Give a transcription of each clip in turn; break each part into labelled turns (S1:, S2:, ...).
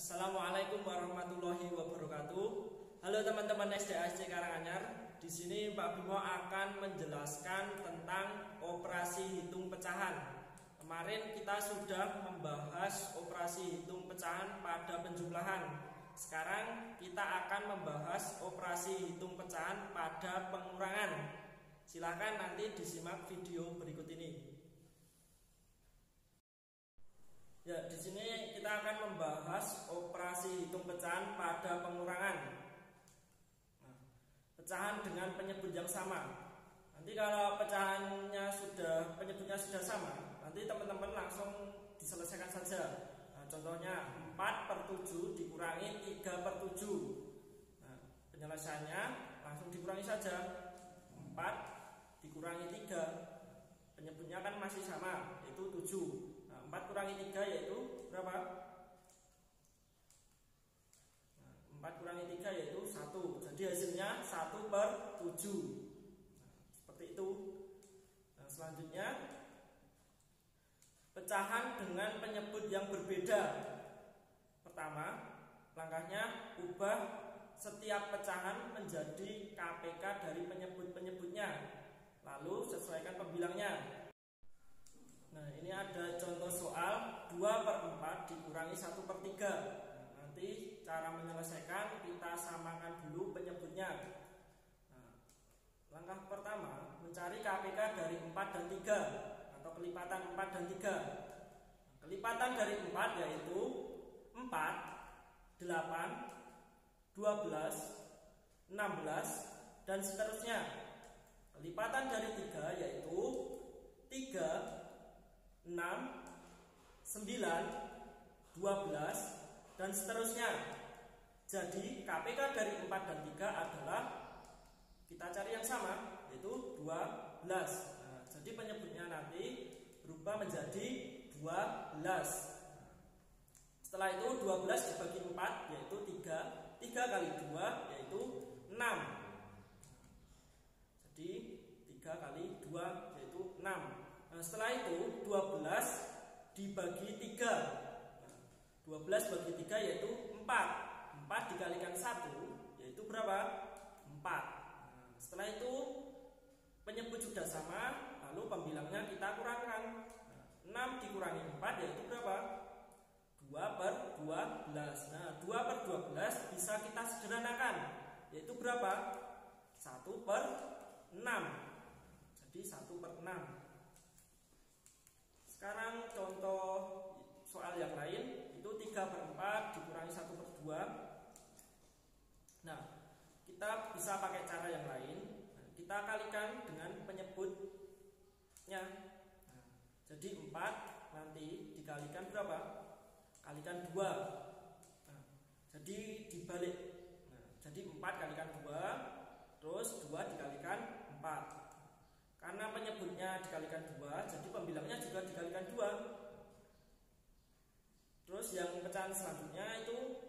S1: Assalamualaikum warahmatullahi wabarakatuh. Halo teman-teman SD Karanganyar. Di sini Pak Bimo akan menjelaskan tentang operasi hitung pecahan. Kemarin kita sudah membahas operasi hitung pecahan pada penjumlahan. Sekarang kita akan membahas operasi hitung pecahan pada pengurangan. Silakan nanti disimak video berikut ini. Ya, di sini kita akan membahas operasi hitung pecahan pada pengurangan. Nah, pecahan dengan penyebut yang sama. Nanti kalau penyebutnya sudah sama, nanti teman-teman langsung diselesaikan saja. Nah, contohnya 4/7 dikurangi 3/7. Nah, penyelesaiannya langsung dikurangi saja. 4 dikurangi 3. Penyebutnya kan masih sama, yaitu 7. Nah, 4 kurangi 3 yaitu berapa? Nah, 4 kurangi 3 yaitu 1. Jadi hasilnya 1/7. Nah, seperti itu. Nah, selanjutnya pecahan dengan penyebut yang berbeda. Pertama, langkahnya ubah setiap pecahan menjadi KPK dari penyebut-penyebutnya. Lalu sesuaikan pembilangnya. Nah, ini ada contoh soal 2/4 dikurangi 1/3. Nah, nanti cara menyelesaikan kita samakan dulu penyebutnya. Nah, langkah pertama mencari KPK dari 4 dan 3 atau kelipatan 4 dan 3. Nah, kelipatan dari 4 yaitu 4, 8, 12, 16 dan seterusnya. Kelipatan dari 3 yaitu 3, 6, 9, 12 dan seterusnya. Jadi KPK dari 4 dan 3 adalah kita cari yang sama, yaitu 12. Nah, jadi penyebutnya nanti berubah menjadi 12. Setelah itu 12 dibagi 4 yaitu 3. 3 kali 2 yaitu 6. Jadi 3 kali 2 yaitu 6. Nah, setelah itu 12 dibagi 3. Nah, 12 bagi 3 yaitu 4. 4 dikalikan 1 yaitu berapa? 4. Nah, setelah itu penyebut sudah sama, lalu pembilangnya kita kurangkan. Nah, 6 dikurangi 4 yaitu berapa? 2/12. Nah, 2/12 bisa kita sederhanakan, yaitu berapa? 1/6. Jadi 1/6. Sekarang contoh soal yang lain, itu 3/4 dikurangi 1/2. Nah, kita bisa pakai cara yang lain. Nah, kita kalikan dengan penyebutnya. Nah, jadi 4 nanti dikalikan berapa? Kalikan 2. Nah, jadi dibalik. Nah, jadi 4 kalikan 2, terus 2 dikalikan 4. Karena penyebutnya dikalikan 2, jadi pembilangnya juga dikalikan 2. Terus yang pecahan selanjutnya itu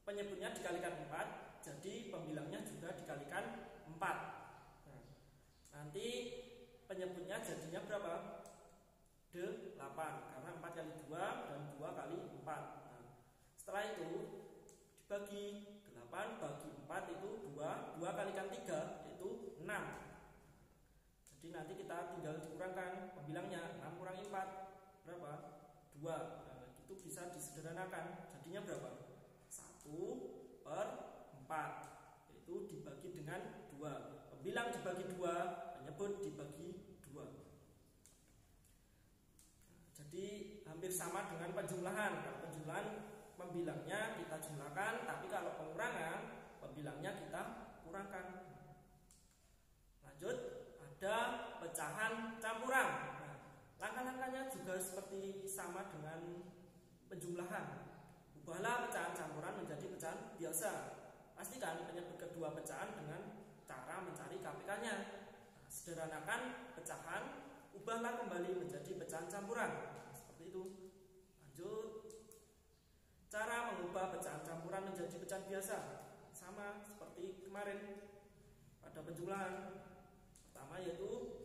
S1: penyebutnya dikalikan 4, jadi pembilangnya juga dikalikan 4. Nah, nanti penyebutnya jadinya berapa? 8, karena 4 kali 2 dan 2 kali 4. Nah, setelah itu dibagi 8 bagi 4 itu 2. 2 kalikan 3 yaitu 6. Jadi nanti kita tinggal dikurangkan pembilangnya. 6 kurangi 4 berapa? 2. Nah, itu bisa disederhanakan. Jadinya berapa? 1/4, yaitu dibagi dengan 2. Pembilang dibagi 2, penyebut dibagi 2. Jadi hampir sama dengan penjumlahan. Kalau penjumlahan pembilangnya kita jumlahkan, tapi kalau pengurangan pembilangnya kita kurangkan. Lanjut, ada pecahan campuran. Nah, langkah-langkahnya juga seperti sama dengan penjumlahan. Ubahlah pecahan campuran menjadi pecahan biasa. Pastikan penyebut kedua pecahan dengan cara mencari KPK-nya. Nah, sederhanakan pecahan, ubahlah kembali menjadi pecahan campuran. Nah, seperti itu. Lanjut, cara mengubah pecahan campuran menjadi pecahan biasa sama seperti kemarin pada penjumlahan. Pertama yaitu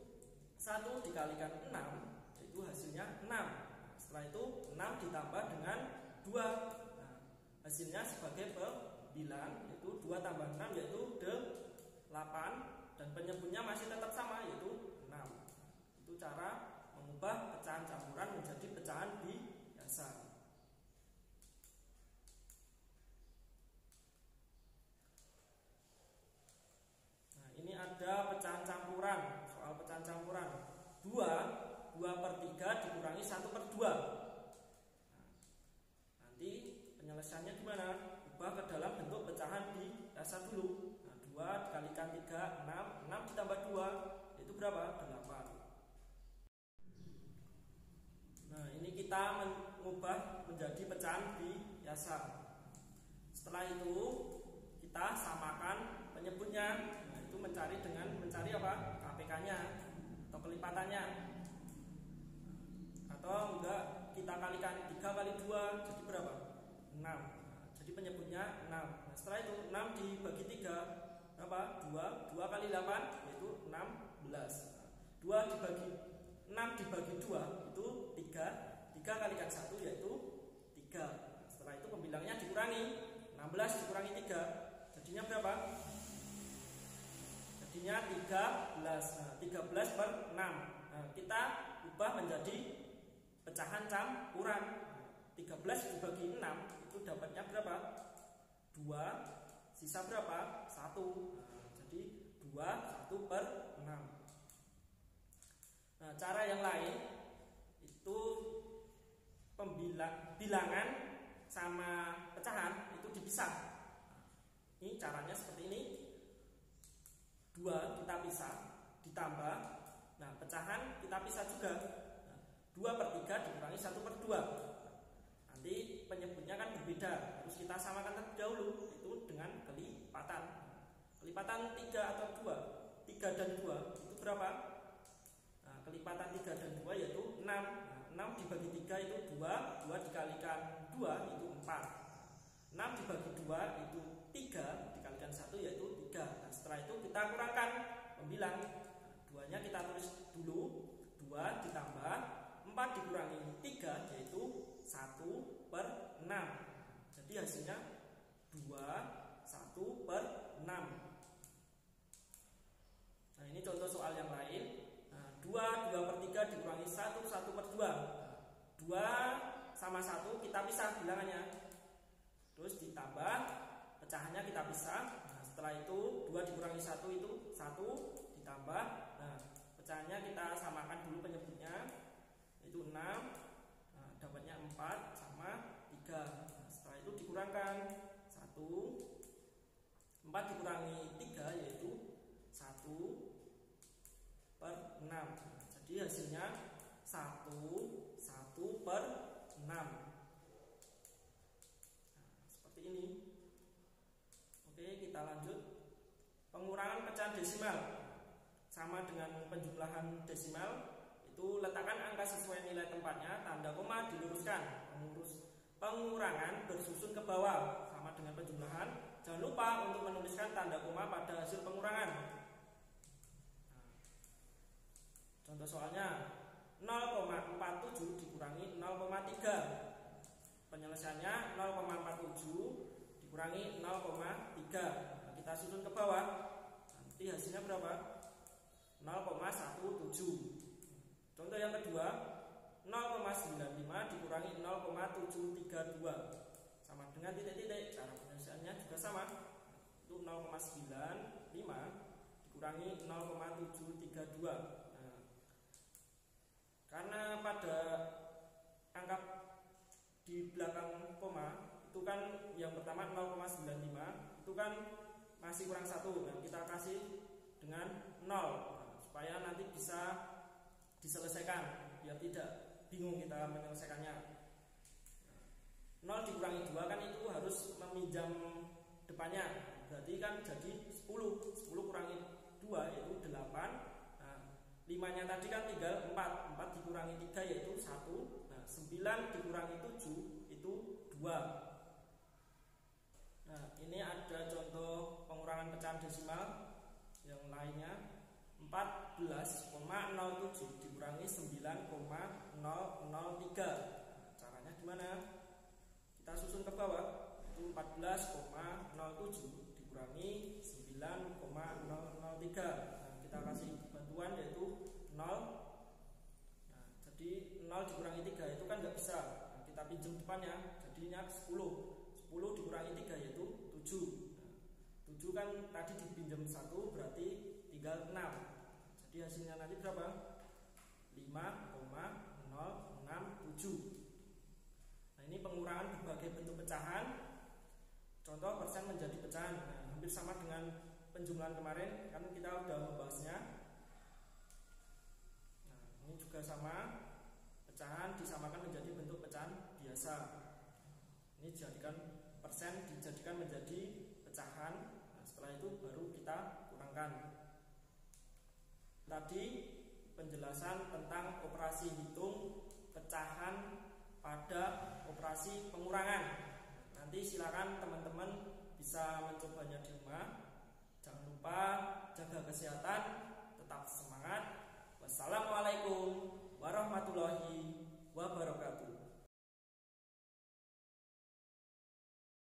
S1: 1 dikalikan 6 yaitu hasilnya 6. Setelah itu 6 ditambah dengan 2. Nah, hasilnya sebagai pembilang, yaitu 2 tambah 6 yaitu 8, dan penyebutnya masih tetap sama yaitu 6. Itu cara mengubah pecahan campuran menjadi pecahan biasa. Nah, ini ada pecahan campuran, soal pecahan campuran 2/3 dikurangi 1/2. Nah, nanti penyelesaiannya gimana? Ubah ke dalam bentuk pecahan biasa dulu. Nah, 2 dikalikan 3, 6 ditambah 2 itu berapa? 8. Nah, ini kita mengubah menjadi pecahan biasa. Setelah itu kita samakan penyebutnya. Nah, itu mencari apa? KPK-nya atau kelipatannya. Atau enggak, kita kalikan 3 kali 2 jadi berapa? 6. Nah, jadi penyebutnya 6. Nah, setelah itu 6 dibagi 3 berapa? 2 kali 8 yaitu 16. Nah, 6 dibagi 2 itu 3 kalikan 1 yaitu 3. Nah, setelah itu pembilangnya dikurangi, 16 dikurangi 3 jadinya berapa? Jadinya 13. Nah, 13/6. Nah, kita ubah menjadi pecahan campuran. 13 dibagi 6 itu dapatnya berapa? 2, sisa berapa? 1. Nah, jadi 1/6. Nah, cara yang lain itu bilangan sama pecahan itu dipisah. Nah, ini caranya seperti ini. 2 kita pisah, ditambah. Nah, pecahan kita pisah juga. Nah, 2/3 dikurangi 1/2. Nanti penyebutnya kan berbeda, harus kita samakan terlebih dahulu, itu dengan kelipatan. Kelipatan 3 atau 2, 3 dan 2 itu berapa? Nah, kelipatan 3 dan 2 yaitu 6. Nah, 6 dibagi 3 itu 2, 2 dikalikan 2 itu 4. 6 dibagi 2 itu 3, dikalikan 1 yaitu 3. Nah, setelah itu kita kurangkan pembilang. Nah, 2-nya kita tulis dulu, 2 ditambah 4 dikurangi 3 yaitu 1/6. Jadi hasilnya 1/6. Nah, ini contoh soal yang lain. Nah, 2/3 dikurangi 1/2. 2 sama 1 kita pisah bilangannya. Terus ditambah, pecahannya kita pisah. Nah, setelah itu 2 dikurangi 1 itu 1 ditambah. Nah, pecahannya kita samakan dulu penyebutnya, itu 6. Nah, dapatnya 4 sama 3. Nah, setelah itu dikurangkan 1, 4 dikurangi 3 yaitu 1/6. Nah, jadi hasilnya 1/6. Nah, seperti ini. Oke, kita lanjut. Pengurangan pecahan desimal sama dengan penjumlahan desimal. Itu letakkan angka sesuai nilai tempatnya, tanda koma diluruskan. Pengurangan bersusun ke bawah sama dengan penjumlahan. Jangan lupa untuk menuliskan tanda koma pada hasil pengurangan. Nah, contoh soalnya 0,47 dikurangi 0,3. Penyelesaiannya 0,47 dikurangi 0,3. Nah, kita susun ke bawah. Nanti hasilnya berapa? 0,17. Contoh yang kedua, 0,95 dikurangi 0,732 sama dengan titik-titik. Cara penyelesaiannya juga sama. Itu 0,95 dikurangi 0,732. Nah, karena pada angka di belakang koma itu kan yang pertama 0,95 itu kan masih kurang 1. Nah, kita kasih dengan 0. Nah, supaya nanti bisa diselesaikan, biar tidak bingung kita menyelesaikannya. 0 dikurangi 2 kan itu harus meminjam depannya, berarti kan jadi 10. 10 kurangi 2 yaitu 8. Nah, 5 nya tadi kan tinggal 4. 4 dikurangi 3 yaitu 1. Nah, 9 dikurangi 7 itu 2. Nah, ini ada contoh pengurangan pecahan desimal yang lainnya. 14,07 dikurangi 9,003. Nah, caranya gimana? Kita susun ke bawah. Itu 14,07 dikurangi 9,003. Nah, kita kasih bantuan yaitu 0. Nah, jadi 0 dikurangi 3 itu kan nggak bisa. Nah, kita pinjam depannya, jadinya 10. 10 dikurangi 3 yaitu 7. Nah, 7 kan tadi dipinjam 1 berarti tinggal 6. Jadi hasilnya nanti berapa? 5,067. Nah, ini pengurangan berbagai bentuk pecahan. Contoh persen menjadi pecahan. Nah, hampir sama dengan penjumlahan kemarin, kan kita sudah membahasnya. Nah, ini juga sama. Pecahan disamakan menjadi bentuk pecahan biasa. Ini dijadikan persen, dijadikan menjadi pecahan. Nah, setelah itu baru kita kurangkan. Tadi penjelasan tentang operasi hitung pecahan pada operasi pengurangan. Nanti silakan teman-teman bisa mencobanya di rumah. Jangan lupa jaga kesehatan